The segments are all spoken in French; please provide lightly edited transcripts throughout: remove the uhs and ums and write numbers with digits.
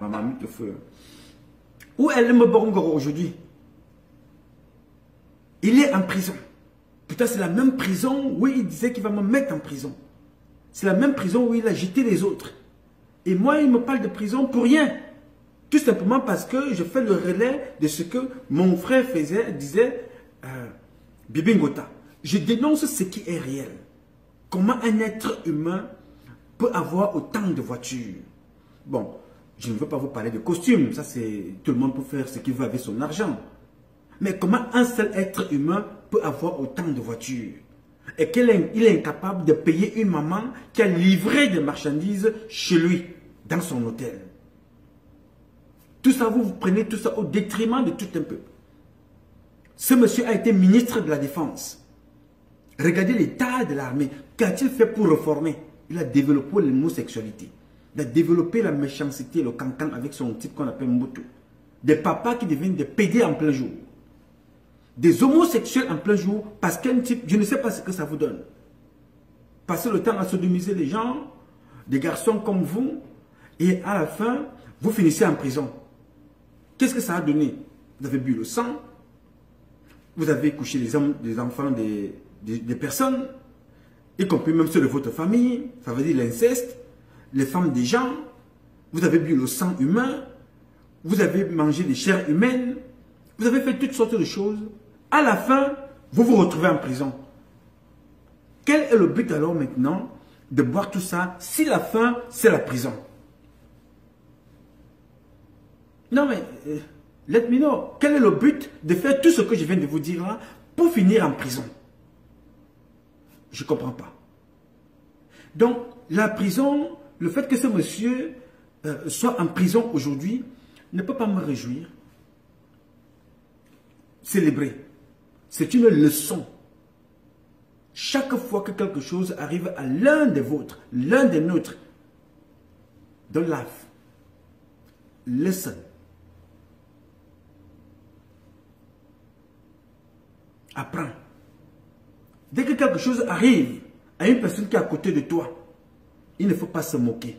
maman, mis de feu. Où est le Bongoro aujourd'hui? Il est en prison. Putain, c'est la même prison où il disait qu'il va me mettre en prison. C'est la même prison où il a jeté les autres. Et moi, il me parle de prison pour rien. Tout simplement parce que je fais le relais de ce que mon frère disait, Bibi Ngota. Je dénonce ce qui est réel. Comment un être humain peut avoir autant de voitures? Bon, je ne veux pas vous parler de costumes. Ça, c'est tout le monde peut faire ce qu'il veut avec son argent. Mais comment un seul être humain peut avoir autant de voitures? Et qu'il est incapable de payer une maman qui a livré des marchandises chez lui, dans son hôtel. Tout ça, vous prenez tout ça au détriment de tout un peuple. Ce monsieur a été ministre de la Défense. Regardez l'état de l'armée. Qu'a-t-il fait pour réformer? Il a développé l'homosexualité. Il a développé la méchanceté, le cancan avec son type qu'on appelle Mbutu. Des papas qui deviennent des pédés en plein jour. Des homosexuels en plein jour parce qu'un type, je ne sais pas ce que ça vous donne. Passer le temps à sodomiser les gens, des garçons comme vous, et à la fin, vous finissez en prison. Qu'est-ce que ça a donné? Vous avez bu le sang, vous avez couché des enfants des personnes, y compris même ceux de votre famille, ça veut dire l'inceste, les femmes des gens, vous avez bu le sang humain, vous avez mangé des chairs humaines, vous avez fait toutes sortes de choses. À la fin, vous vous retrouvez en prison. Quel est le but alors maintenant de boire tout ça si la fin, c'est la prison? Non mais, let me know. Quel est le but de faire tout ce que je viens de vous dire là pour finir en prison? Je ne comprends pas. Donc, la prison, le fait que ce monsieur soit en prison aujourd'hui ne peut pas me réjouir. Célébrer. C'est une leçon. Chaque fois que quelque chose arrive à l'un des vôtres, l'un des nôtres, don't laugh. Listen. Apprends. Dès que quelque chose arrive à une personne qui est à côté de toi, il ne faut pas se moquer.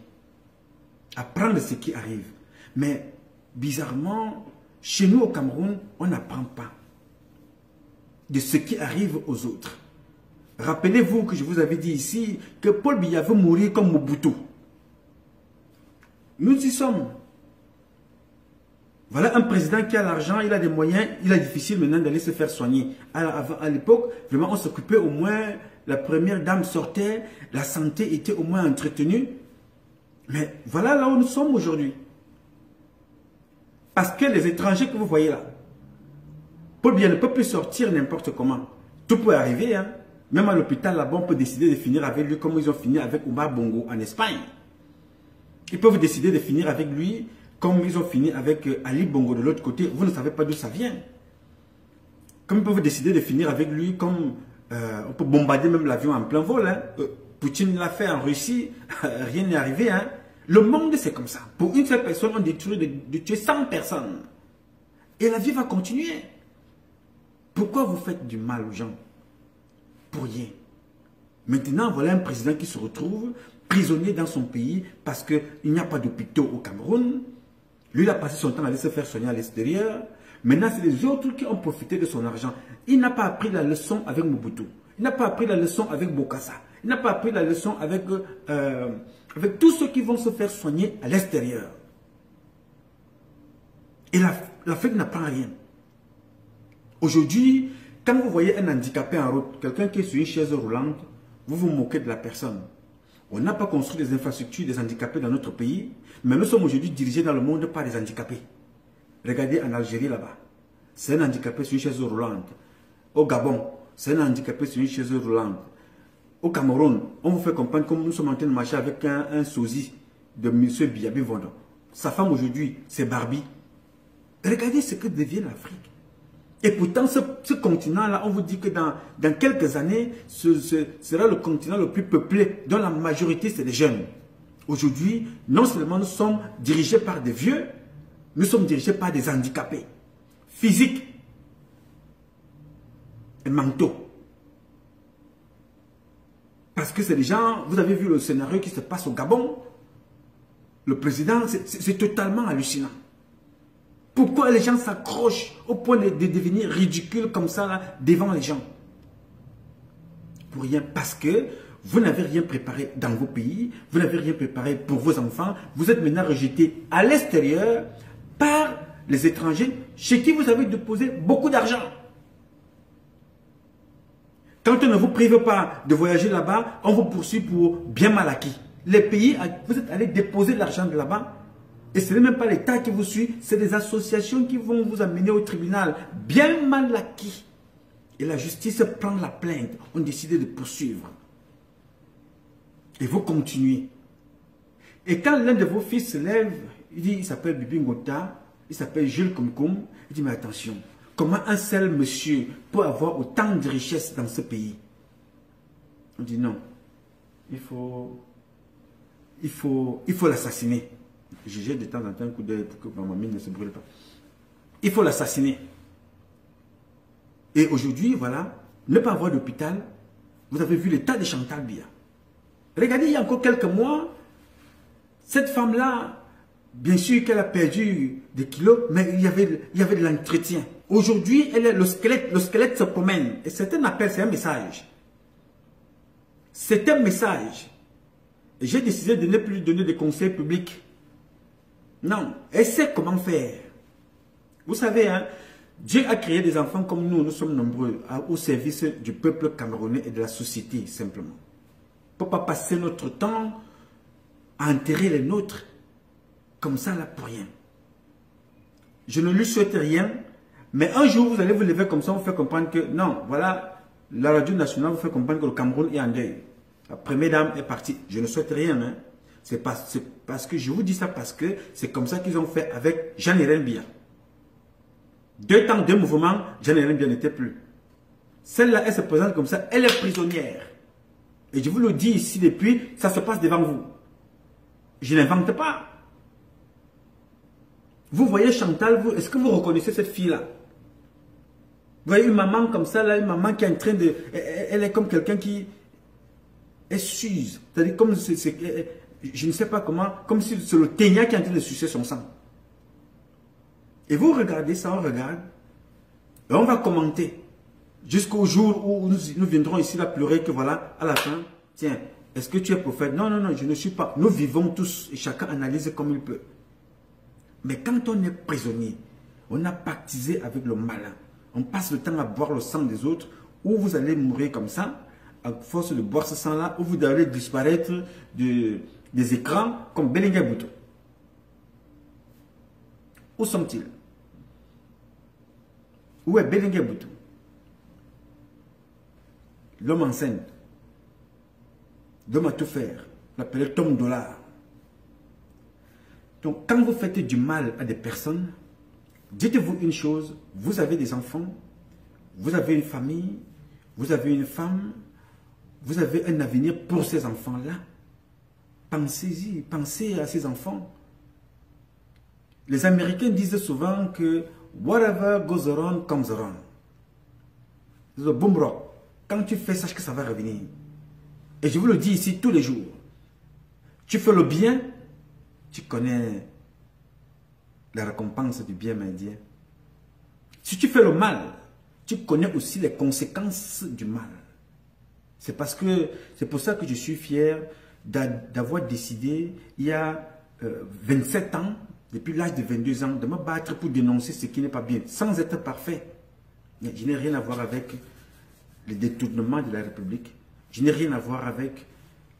Apprendre ce qui arrive. Mais bizarrement, chez nous au Cameroun, on n'apprend pas de ce qui arrive aux autres. Rappelez-vous que je vous avais dit ici que Paul Biya veut mourir comme Mobutu. Nous y sommes. Voilà un président qui a l'argent, il a des moyens, il est difficile maintenant d'aller se faire soigner. À l'époque, vraiment, on s'occupait au moins, la première dame sortait, la santé était au moins entretenue. Mais voilà là où nous sommes aujourd'hui. Parce que les étrangers que vous voyez là, Paul Biya ne peut plus sortir n'importe comment. Tout peut arriver, hein. Même à l'hôpital, là-bas, on peut décider de finir avec lui comme ils ont fini avec Omar Bongo en Espagne. Ils peuvent décider de finir avec lui comme ils ont fini avec Ali Bongo de l'autre côté. Vous ne savez pas d'où ça vient. Comme ils peuvent décider de finir avec lui comme... on peut bombarder même l'avion en plein vol. Hein. Poutine l'a fait en Russie, rien n'est arrivé. Hein. Le monde, c'est comme ça. Pour une seule personne, on détruit de tuer 100 personnes. Et la vie va continuer. Pourquoi vous faites du mal aux gens? Pour rien. Maintenant, voilà un président qui se retrouve prisonnier dans son pays parce qu'il n'y a pas d'hôpitaux au Cameroun. Lui, il a passé son temps à aller se faire soigner à l'extérieur. Maintenant, c'est les autres qui ont profité de son argent. Il n'a pas appris la leçon avec Mobutu. Il n'a pas appris la leçon avec Bokassa. Il n'a pas appris la leçon avec tous ceux qui vont se faire soigner à l'extérieur. Et l'Afrique n'apprend rien. Aujourd'hui, quand vous voyez un handicapé en route, quelqu'un qui est sur une chaise roulante, vous vous moquez de la personne. On n'a pas construit des infrastructures des handicapés dans notre pays, mais nous sommes aujourd'hui dirigés dans le monde par des handicapés. Regardez en Algérie là-bas, c'est un handicapé sur une chaise roulante. Au Gabon, c'est un handicapé sur une chaise roulante. Au Cameroun, on vous fait comprendre comme nous sommes en train de marcher avec un sosie de M. Biyabi Vondon. Sa femme aujourd'hui, c'est Barbie. Regardez ce que devient l'Afrique. Et pourtant, ce continent-là, on vous dit que dans quelques années, ce sera le continent le plus peuplé, dont la majorité, c'est des jeunes. Aujourd'hui, non seulement nous sommes dirigés par des vieux, nous sommes dirigés par des handicapés, physiques et mentaux. Parce que c'est des gens, vous avez vu le scénario qui se passe au Gabon. le président, c'est totalement hallucinant. Pourquoi les gens s'accrochent au point de devenir ridicules comme ça là, devant les gens? Pour rien, parce que vous n'avez rien préparé dans vos pays, vous n'avez rien préparé pour vos enfants, vous êtes maintenant rejetés à l'extérieur par les étrangers chez qui vous avez déposé beaucoup d'argent. Quand on ne vous prive pas de voyager là-bas, on vous poursuit pour bien mal acquis. Les pays, vous êtes allé déposer de l'argent de là-bas, et ce n'est même pas l'État qui vous suit, c'est des associations qui vont vous amener au tribunal, bien mal acquis. Et la justice prend la plainte, on décide de poursuivre. Et vous continuez. Et quand l'un de vos fils se lève, il dit, il s'appelle Bibi Ngota, il s'appelle Jules Koumkoum, il dit, mais attention, comment un seul monsieur peut avoir autant de richesses dans ce pays? On dit non, il faut l'assassiner. Je jette de temps en temps un coup d'œil pour que ma mine ne se brûle pas. Il faut l'assassiner. Et aujourd'hui, voilà, ne pas avoir d'hôpital, vous avez vu l'état de Chantal Biya. Regardez, il y a encore quelques mois, cette femme-là, bien sûr qu'elle a perdu des kilos, mais il y avait de l'entretien. Aujourd'hui, le squelette se promène. Et c'est un appel, c'est un message. C'est un message. Et j'ai décidé de ne plus lui donner de conseils publics. Non, elle sait comment faire. Vous savez, hein, Dieu a créé des enfants comme nous sommes nombreux, au service du peuple camerounais et de la société, simplement. On ne peut pas passer notre temps à enterrer les nôtres, comme ça, là, pour rien. Je ne lui souhaite rien, mais un jour, vous allez vous lever comme ça, vous faire comprendre que, non, voilà, la radio nationale vous fait comprendre que le Cameroun est en deuil. La première dame est partie. Je ne souhaite rien, hein. C'est parce que je vous dis ça parce que c'est comme ça qu'ils ont fait avec Jean-Hélène Biya. 2 temps, 2 mouvements, Jean-Hélène Biya n'était plus. Celle-là, elle se présente comme ça, elle est prisonnière. Et je vous le dis ici depuis, ça se passe devant vous. Je n'invente pas. Vous voyez Chantal, est-ce que vous reconnaissez cette fille-là? Vous voyez une maman comme ça, là, une maman qui est en train de... Elle est comme quelqu'un qui... Elle s'use. C'est-à-dire comme... je ne sais pas comment, comme si c'est le ténia qui est en train de sucer son sang. Et vous regardez ça, on regarde, et on va commenter, jusqu'au jour où nous viendrons ici là pleurer que voilà, à la fin, tiens, est-ce que tu es prophète? Non, non, non, je ne suis pas. Nous vivons tous, et chacun analyse comme il peut. Mais quand on est prisonnier, on a pactisé avec le malin, on passe le temps à boire le sang des autres, ou vous allez mourir comme ça, à force de boire ce sang-là, ou vous allez disparaître des écrans comme Belinga Boutou. Où sont-ils? Où est Belinga Boutou? L'homme enceinte. L'homme à tout faire. L'appelé Tom Dollar. Donc, quand vous faites du mal à des personnes, dites-vous une chose, vous avez des enfants, vous avez une famille, vous avez une femme, vous avez un avenir pour ces enfants-là. Pensez-y, pensez à ces enfants. Les Américains disent souvent que whatever goes around comes around. C'est le boom rock. Quand tu fais, sache que ça va revenir. Et je vous le dis ici tous les jours. Tu fais le bien, tu connais la récompense du bien indien. Si tu fais le mal, tu connais aussi les conséquences du mal. C'est pour ça que je suis fier d'avoir décidé, il y a 27 ans, depuis l'âge de 22 ans, de me battre pour dénoncer ce qui n'est pas bien, sans être parfait. Je n'ai rien à voir avec les détournements de la République. Je n'ai rien à voir avec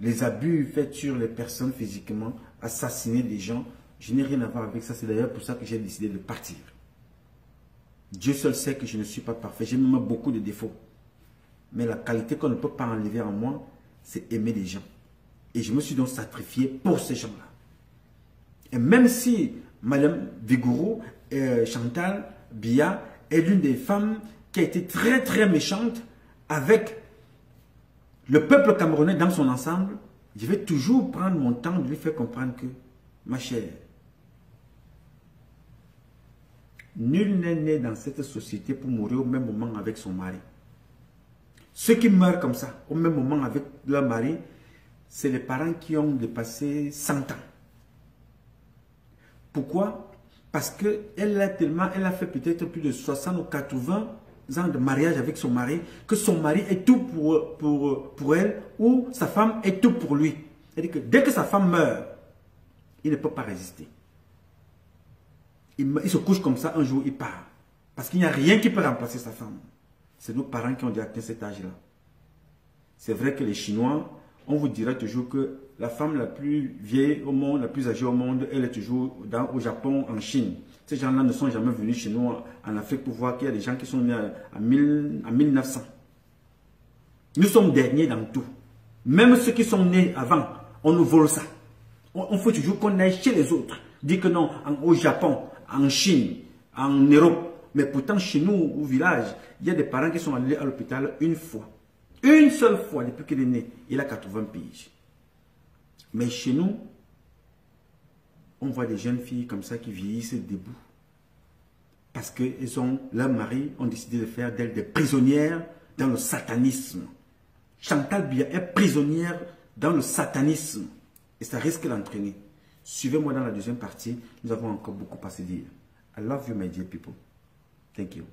les abus faits sur les personnes physiquement, assassiner des gens. Je n'ai rien à voir avec ça. C'est d'ailleurs pour ça que j'ai décidé de partir. Dieu seul sait que je ne suis pas parfait. J'ai même beaucoup de défauts. Mais la qualité qu'on ne peut pas enlever en moi, c'est aimer les gens. Et je me suis donc sacrifié pour ces gens-là. Et même si Mme Vigourou, Chantal Biya, est l'une des femmes qui a été très très méchante avec le peuple camerounais dans son ensemble, je vais toujours prendre mon temps de lui faire comprendre que, ma chère, nul n'est né dans cette société pour mourir au même moment avec son mari. Ceux qui meurent comme ça, au même moment avec leur mari, c'est les parents qui ont dépassé 100 ans. Pourquoi? Parce qu'elle a fait peut-être plus de 60 ou 80 ans de mariage avec son mari, que son mari est tout pour elle, ou sa femme est tout pour lui. C'est-à-dire que dès que sa femme meurt, il ne peut pas résister. Il se couche comme ça, un jour il part. Parce qu'il n'y a rien qui peut remplacer sa femme. C'est nos parents qui ont déjà atteint cet âge-là. C'est vrai que les Chinois, on vous dira toujours que la femme la plus vieille au monde, la plus âgée au monde, elle est toujours au Japon, en Chine. Ces gens-là ne sont jamais venus chez nous en Afrique pour voir qu'il y a des gens qui sont nés en 1900. Nous sommes derniers dans tout. Même ceux qui sont nés avant, on nous vole ça. On faut toujours qu'on aille chez les autres. Dire que non, au Japon, en Chine, en Europe. Mais pourtant, chez nous, au village, il y a des parents qui sont allés à l'hôpital une fois. Une seule fois depuis qu'il est né. Il a 80 piges. Mais chez nous, on voit des jeunes filles comme ça qui vieillissent debout. Parce que leurs maris ont décidé de faire d'elles des prisonnières dans le satanisme. Chantal Biya est prisonnière dans le satanisme. Et ça risque d'entraîner. Suivez-moi dans la deuxième partie. Nous avons encore beaucoup à se dire. I love you, my dear people. Thank you.